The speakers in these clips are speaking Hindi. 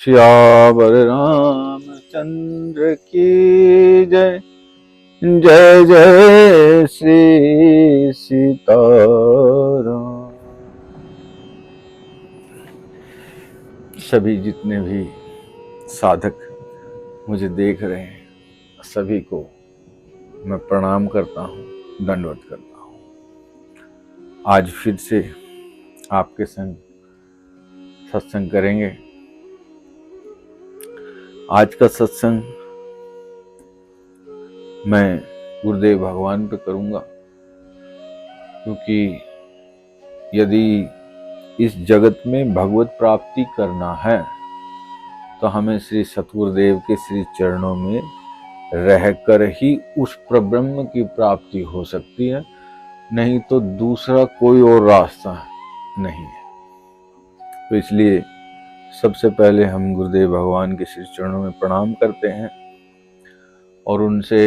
श्यावर रामचंद्र की जय। जय जय श्री सीताराम। सभी जितने भी साधक मुझे देख रहे हैं, सभी को मैं प्रणाम करता हूँ, दंडवत करता हूँ। आज फिर से आपके संग सत्संग करेंगे। आज का सत्संग मैं गुरुदेव भगवान पे करूंगा, क्योंकि यदि इस जगत में भगवत प्राप्ति करना है तो हमें श्री सतगुरुदेव के श्री चरणों में रहकर ही उस परब्रह्म की प्राप्ति हो सकती है, नहीं तो दूसरा कोई और रास्ता नहीं है। तो इसलिए सबसे पहले हम गुरुदेव भगवान के श्री चरणों में प्रणाम करते हैं और उनसे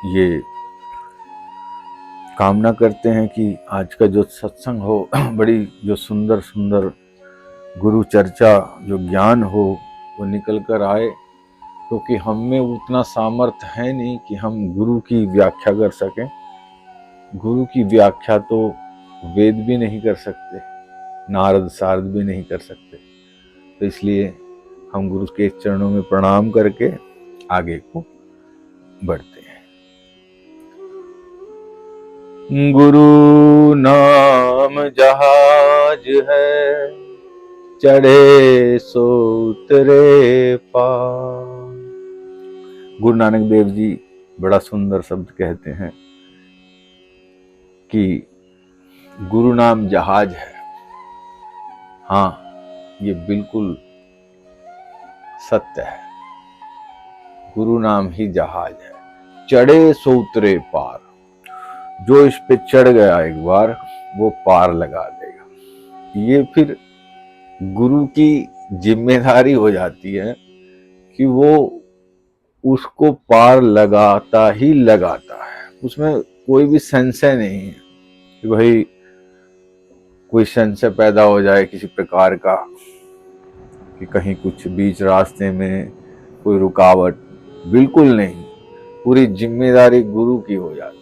ये कामना करते हैं कि आज का जो सत्संग हो, बड़ी जो सुंदर सुंदर गुरु चर्चा, जो ज्ञान हो, वो निकल कर आए, क्योंकि हम में उतना सामर्थ्य है नहीं कि हम गुरु की व्याख्या कर सकें। गुरु की व्याख्या तो वेद भी नहीं कर सकते, नारद सारद भी नहीं कर सकते। तो इसलिए हम गुरु के चरणों में प्रणाम करके आगे को बढ़ते हैं। गुरु नाम जहाज है, चढ़े सो उतरे पार। गुरु नानक देव जी बड़ा सुंदर शब्द कहते हैं कि गुरु नाम जहाज है। हाँ, ये बिल्कुल सत्य है। गुरु नाम ही जहाज है, चढ़े सो उतरे पार। जो इस पे चढ़ गया एक बार, वो पार लगा देगा। ये फिर गुरु की जिम्मेदारी हो जाती है कि वो उसको पार लगाता ही लगाता है। उसमें कोई भी संशय नहीं है कि भाई कोई संशय पैदा हो जाए किसी प्रकार का, कि कहीं कुछ बीच रास्ते में कोई रुकावट, बिल्कुल नहीं। पूरी जिम्मेदारी गुरु की हो जाती।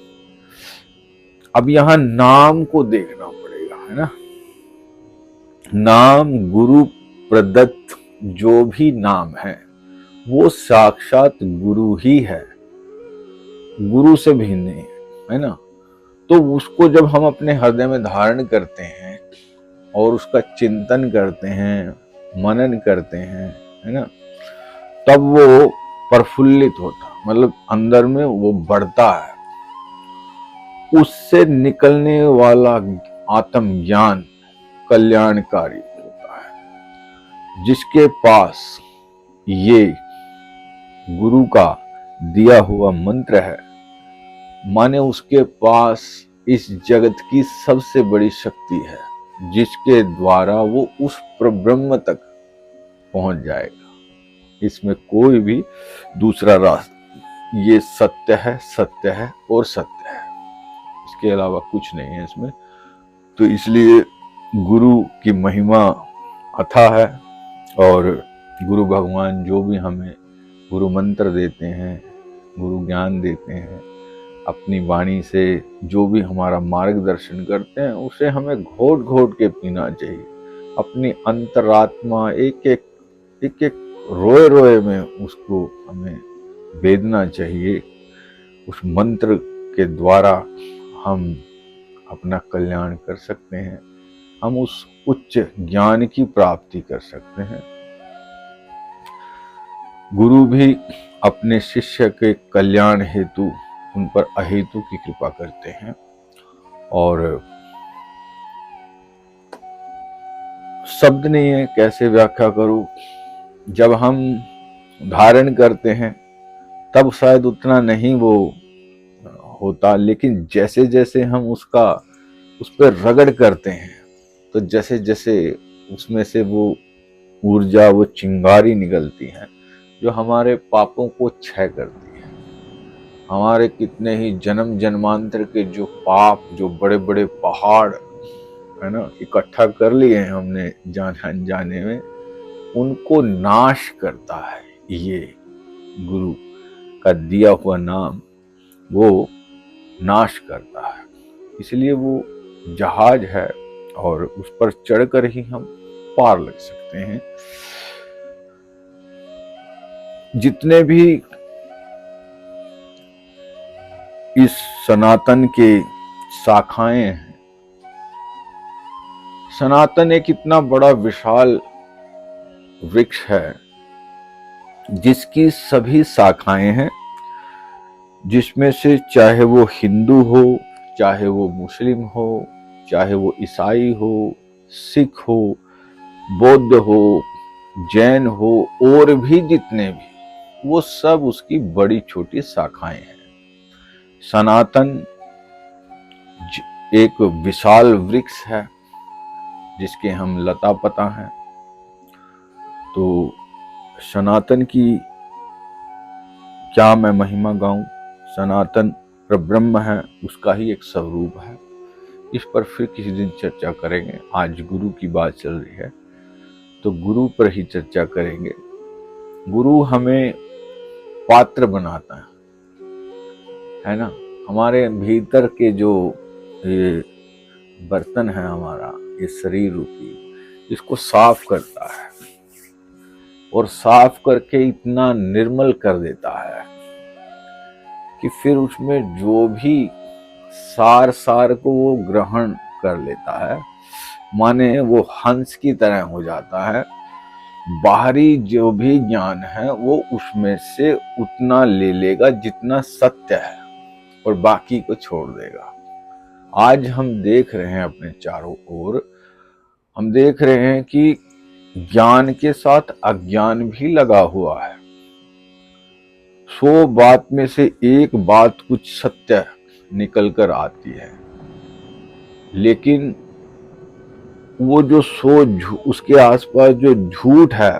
अब यहाँ नाम को देखना पड़ेगा, है ना। नाम गुरु प्रदत्त जो भी नाम है वो साक्षात गुरु ही है, गुरु से भिन्न नहीं है ना। तो उसको जब हम अपने हृदय में धारण करते हैं और उसका चिंतन करते हैं, मनन करते हैं, है ना, तब वो प्रफुल्लित होता, मतलब अंदर में वो बढ़ता है। उससे निकलने वाला आत्म ज्ञान कल्याणकारी होता है। जिसके पास ये गुरु का दिया हुआ मंत्र है, माने उसके पास इस जगत की सबसे बड़ी शक्ति है, जिसके द्वारा वो उस परब्रह्म तक पहुंच जाएगा। इसमें कोई भी दूसरा रास्ता, ये सत्य है, सत्य है और सत्य है, इसके अलावा कुछ नहीं है इसमें। तो इसलिए गुरु की महिमा अथाह है। और गुरु भगवान जो भी हमें गुरु मंत्र देते हैं, गुरु ज्ञान देते हैं, अपनी वाणी से जो भी हमारा मार्गदर्शन करते हैं, उसे हमें घोट घोट के पीना चाहिए। अपनी अंतरात्मा एक एक रोए रोए में उसको हमें वेदना चाहिए। उस मंत्र के द्वारा हम अपना कल्याण कर सकते हैं, हम उस उच्च ज्ञान की प्राप्ति कर सकते हैं। गुरु भी अपने शिष्य के कल्याण हेतु उन पर अहेतु की कृपा करते हैं। और शब्द नहीं है, कैसे व्याख्या करूं। जब हम धारण करते हैं तब शायद उतना नहीं वो होता, लेकिन जैसे जैसे हम उस पर रगड़ करते हैं, तो जैसे जैसे उसमें से वो ऊर्जा, वो चिंगारी निकलती है जो हमारे पापों को क्षय करती है। हमारे कितने ही जन्म जन्मांतर के जो पाप, जो बड़े बड़े पहाड़ है ना, इकट्ठा कर लिए हैं हमने जाने अनजाने में, उनको नाश करता है। ये गुरु का दिया हुआ नाम वो नाश करता है, इसलिए वो जहाज है और उस पर चढ़कर ही हम पार लग सकते हैं। जितने भी इस सनातन के शाखाएं हैं, सनातन एक इतना बड़ा विशाल वृक्ष है जिसकी सभी शाखाएं हैं, जिसमें से चाहे वो हिंदू हो, चाहे वो मुस्लिम हो, चाहे वो ईसाई हो, सिख हो, बौद्ध हो, जैन हो, और भी जितने भी, वो सब उसकी बड़ी छोटी शाखाएं हैं। सनातन एक विशाल वृक्ष है जिसके हम लता पता हैं। तो सनातन की क्या मैं महिमा गाऊं? सनातन परब्रह्म है, उसका ही एक स्वरूप है। इस पर फिर किसी दिन चर्चा करेंगे। आज गुरु की बात चल रही है तो गुरु पर ही चर्चा करेंगे। गुरु हमें पात्र बनाता है ना। हमारे भीतर के जो ये बर्तन है, हमारा ये शरीर रूपी, इसको साफ करता है और साफ करके इतना निर्मल कर देता है कि फिर उसमें जो भी सार को वो ग्रहण कर लेता है, माने वो हंस की तरह हो जाता है। बाहरी जो भी ज्ञान है वो उसमें से उतना ले लेगा जितना सत्य है और बाकी को छोड़ देगा। आज हम देख रहे हैं अपने चारों ओर, हम देख रहे हैं कि ज्ञान के साथ अज्ञान भी लगा हुआ है। 100 बात में से एक बात कुछ सत्य निकल कर आती है, लेकिन वो जो उसके आसपास जो झूठ है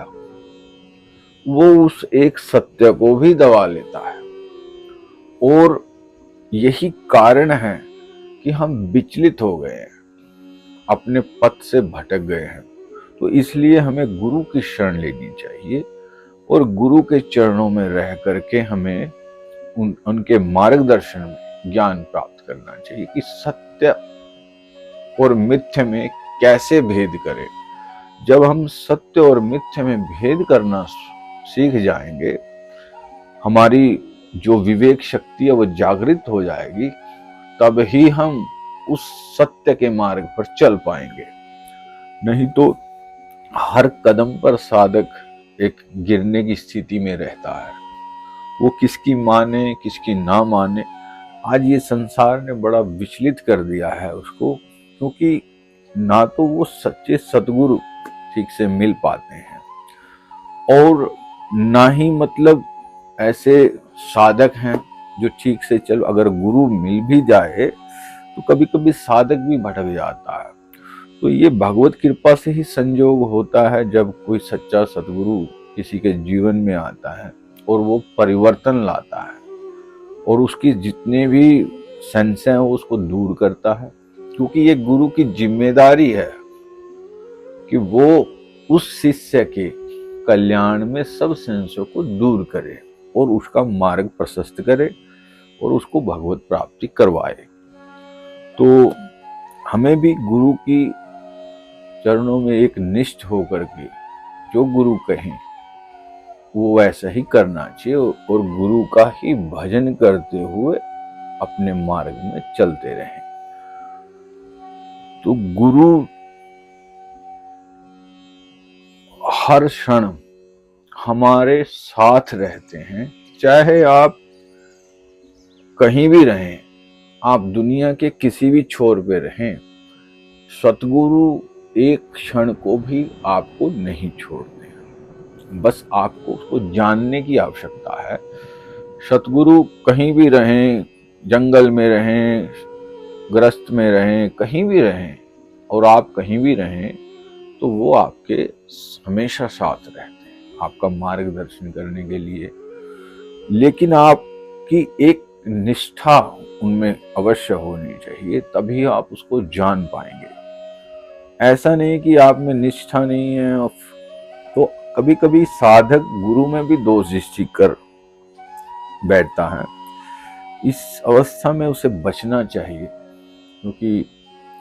वो उस एक सत्य को भी दबा लेता है। और यही कारण है कि हम विचलित हो गए हैं, अपने पथ से भटक गए हैं। तो इसलिए हमें गुरु की शरण लेनी चाहिए और गुरु के चरणों में रह करके हमें उनके मार्गदर्शन में ज्ञान प्राप्त करना चाहिए कि सत्य और मिथ्य में कैसे भेद करें। जब हम सत्य और मिथ्य में भेद करना सीख जाएंगे, हमारी जो विवेक शक्ति है वो जागृत हो जाएगी, तब ही हम उस सत्य के मार्ग पर चल पाएंगे। नहीं तो हर कदम पर साधक एक गिरने की स्थिति में रहता है। वो किसकी माने किसकी ना माने। आज ये संसार ने बड़ा विचलित कर दिया है उसको, क्योंकि ना तो वो सच्चे सतगुरु ठीक से मिल पाते हैं और ना ही मतलब ऐसे साधक हैं जो ठीक से चलो। अगर गुरु मिल भी जाए तो कभी कभी साधक भी भटक जाता है। तो ये भगवत कृपा से ही संयोग होता है जब कोई सच्चा सतगुरु किसी के जीवन में आता है और वो परिवर्तन लाता है और उसकी जितने भी संशय हैं उसको दूर करता है। क्योंकि ये गुरु की जिम्मेदारी है कि वो उस शिष्य के कल्याण में सब संशयों को दूर करे और उसका मार्ग प्रशस्त करे और उसको भगवत प्राप्ति करवाए। तो हमें भी गुरु की चरणों में एक निष्ठ होकर के जो गुरु कहें वो वैसा ही करना चाहिए और गुरु का ही भजन करते हुए अपने मार्ग में चलते रहें। तो गुरु हर क्षण हमारे साथ रहते हैं, चाहे आप कहीं भी रहें, आप दुनिया के किसी भी छोर पे रहें, सतगुरु एक क्षण को भी आपको नहीं छोड़ते। बस आपको उसको जानने की आवश्यकता है। सतगुरु कहीं भी रहें, जंगल में रहें, ग्रस्त में रहें, कहीं भी रहें और आप कहीं भी रहें, तो वो आपके हमेशा साथ रहते हैं आपका मार्गदर्शन करने के लिए। लेकिन आपकी एक निष्ठा उनमें अवश्य होनी चाहिए, तभी आप उसको जान पाएंगे। ऐसा नहीं कि आप में निष्ठा नहीं है तो कभी कभी साधक गुरु में भी दोष दृष्टि कर बैठता है। इस अवस्था में उसे बचना चाहिए, क्योंकि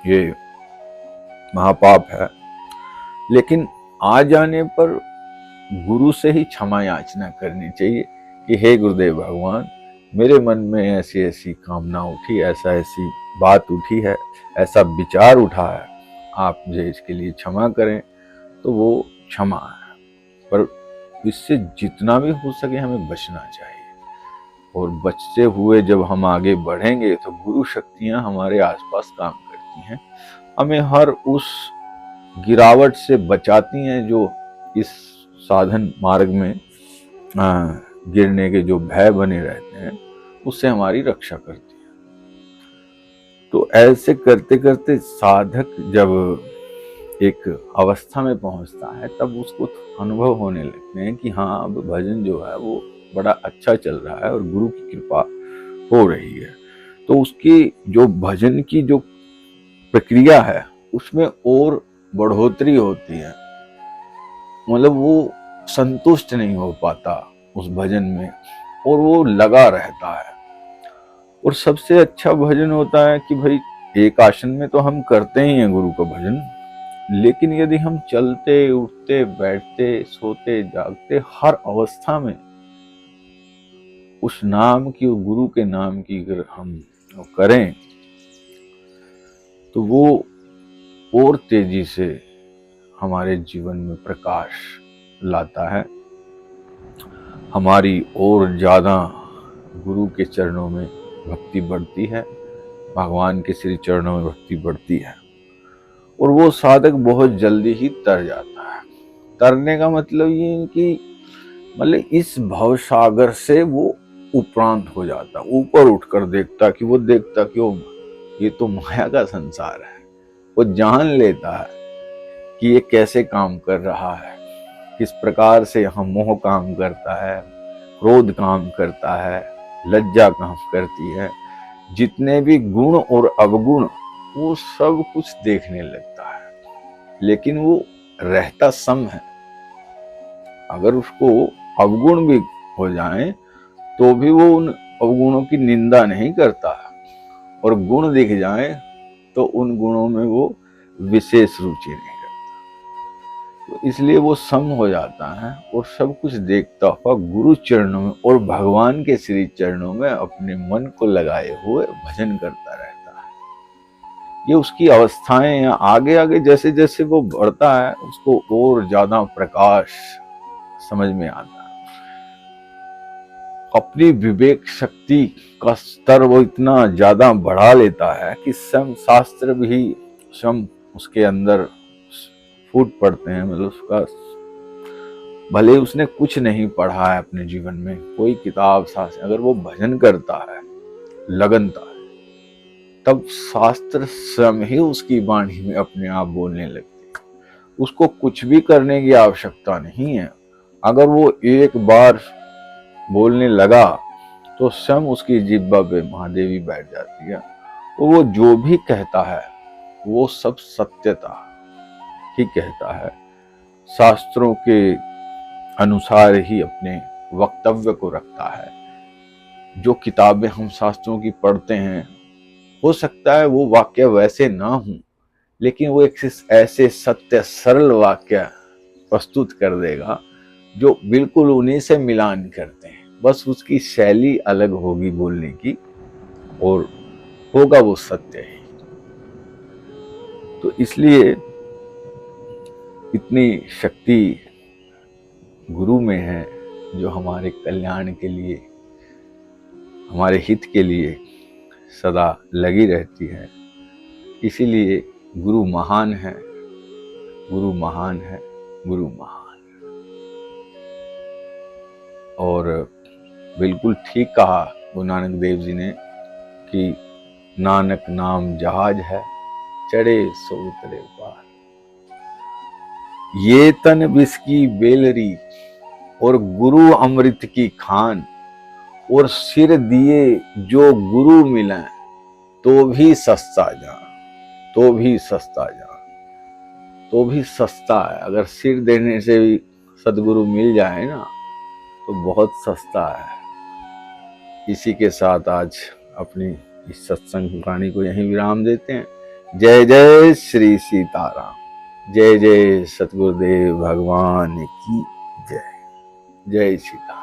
ये महापाप है। लेकिन आ जाने पर गुरु से ही क्षमा याचना करनी चाहिए कि हे गुरुदेव भगवान, मेरे मन में ऐसी ऐसी कामना उठी, ऐसा ऐसी बात उठी है, ऐसा विचार उठा है, आप मुझे इसके लिए क्षमा करें। तो वो क्षमा है, पर इससे जितना भी हो सके हमें बचना चाहिए। और बचते हुए जब हम आगे बढ़ेंगे तो गुरु शक्तियां हमारे आसपास काम करती हैं, हमें हर उस गिरावट से बचाती हैं जो इस साधन मार्ग में गिरने के जो भय बने रहते हैं, उससे हमारी रक्षा करती है। तो ऐसे करते करते साधक जब एक अवस्था में पहुंचता है, तब उसको अनुभव होने लगते हैं कि हाँ, अब भजन जो है वो बड़ा अच्छा चल रहा है और गुरु की कृपा हो रही है। तो उसकी जो भजन की जो प्रक्रिया है उसमें और बढ़ोतरी होती है। मतलब वो संतुष्ट नहीं हो पाता उस भजन में, और वो लगा रहता है। और सबसे अच्छा भजन होता है कि भाई एक आसन में तो हम करते ही हैं गुरु का भजन, लेकिन यदि हम चलते उठते बैठते सोते जागते हर अवस्था में उस नाम की, गुरु के नाम की अगर हम करें, तो वो और तेजी से हमारे जीवन में प्रकाश लाता है। हमारी और ज्यादा गुरु के चरणों में भक्ति बढ़ती है, भगवान के श्री चरणों में भक्ति बढ़ती है, और वो साधक बहुत जल्दी ही तर जाता है। तरने का मतलब ये है कि मतलब इस भव सागर से वो उपरांत हो जाता, ऊपर उठकर देखता कि वो देखता कि वो ये तो माया का संसार है। वो जान लेता है कि ये कैसे काम कर रहा है, किस प्रकार से यहाँ मोह काम करता है, क्रोध काम करता है, लज्जा काम करती है, जितने भी गुण और अवगुण वो सब कुछ देखने लगता है। लेकिन वो रहता सम है। अगर उसको अवगुण भी हो जाए तो भी वो उन अवगुणों की निंदा नहीं करता, और गुण दिख जाए तो उन गुणों में वो विशेष रुचि नहीं रखता। तो इसलिए वो सम हो जाता है और सब कुछ देखता हुआ गुरु चरणों में और भगवान के श्री चरणों में अपने मन को लगाए हुए भजन करता रहता है। ये उसकी अवस्थाएं हैं। आगे आगे जैसे जैसे वो बढ़ता है, उसको और ज्यादा प्रकाश समझ में आता है। अपनी विवेक शक्ति का स्तर वो इतना ज्यादा बढ़ा लेता है कि सम शास्त्र भी सम उसके अंदर फूट पड़ते हैं। मतलब उसका भले उसने कुछ नहीं पढ़ा है अपने जीवन में, कोई किताब शास्त्र, अगर वो भजन करता है लगनता है, तब शास्त्र स्वयं ही उसकी वाणी में अपने आप बोलने लगते हैं। उसको कुछ भी करने की आवश्यकता नहीं है। अगर वो एक बार बोलने लगा तो स्वयं उसकी जिह्वा पे महादेवी बैठ जाती है, और वो जो भी कहता है वो सब सत्यता ही कहता है, शास्त्रों के अनुसार ही अपने वक्तव्य को रखता है। जो किताबें हम शास्त्रों की पढ़ते हैं, हो सकता है वो वाक्य वैसे ना हो, लेकिन वो एक ऐसे सत्य सरल वाक्य प्रस्तुत कर देगा जो बिल्कुल उन्हीं से मिलान करते हैं। बस उसकी शैली अलग होगी बोलने की, और होगा वो सत्य ही। तो इसलिए इतनी शक्ति गुरु में है, जो हमारे कल्याण के लिए, हमारे हित के लिए सदा लगी रहती है। इसीलिए गुरु महान है, गुरु महान है, गुरु महान। और बिल्कुल ठीक कहा गुरु नानक देव जी ने कि नानक नाम जहाज है, चढ़े सो उतरे पार। ये तन विष की बेलरी और गुरु अमृत की खान, और सिर दिए जो गुरु मिले तो भी सस्ता जान, तो भी सस्ता जान। तो भी सस्ता है। अगर सिर देने से भी सदगुरु मिल जाए ना तो बहुत सस्ता है। इसी के साथ आज अपनी इस सत्संग वाणी को यहीं विराम देते हैं। जय जय श्री सीताराम। जय जय सतगुरुदेव भगवान की जय। जय सीताराम।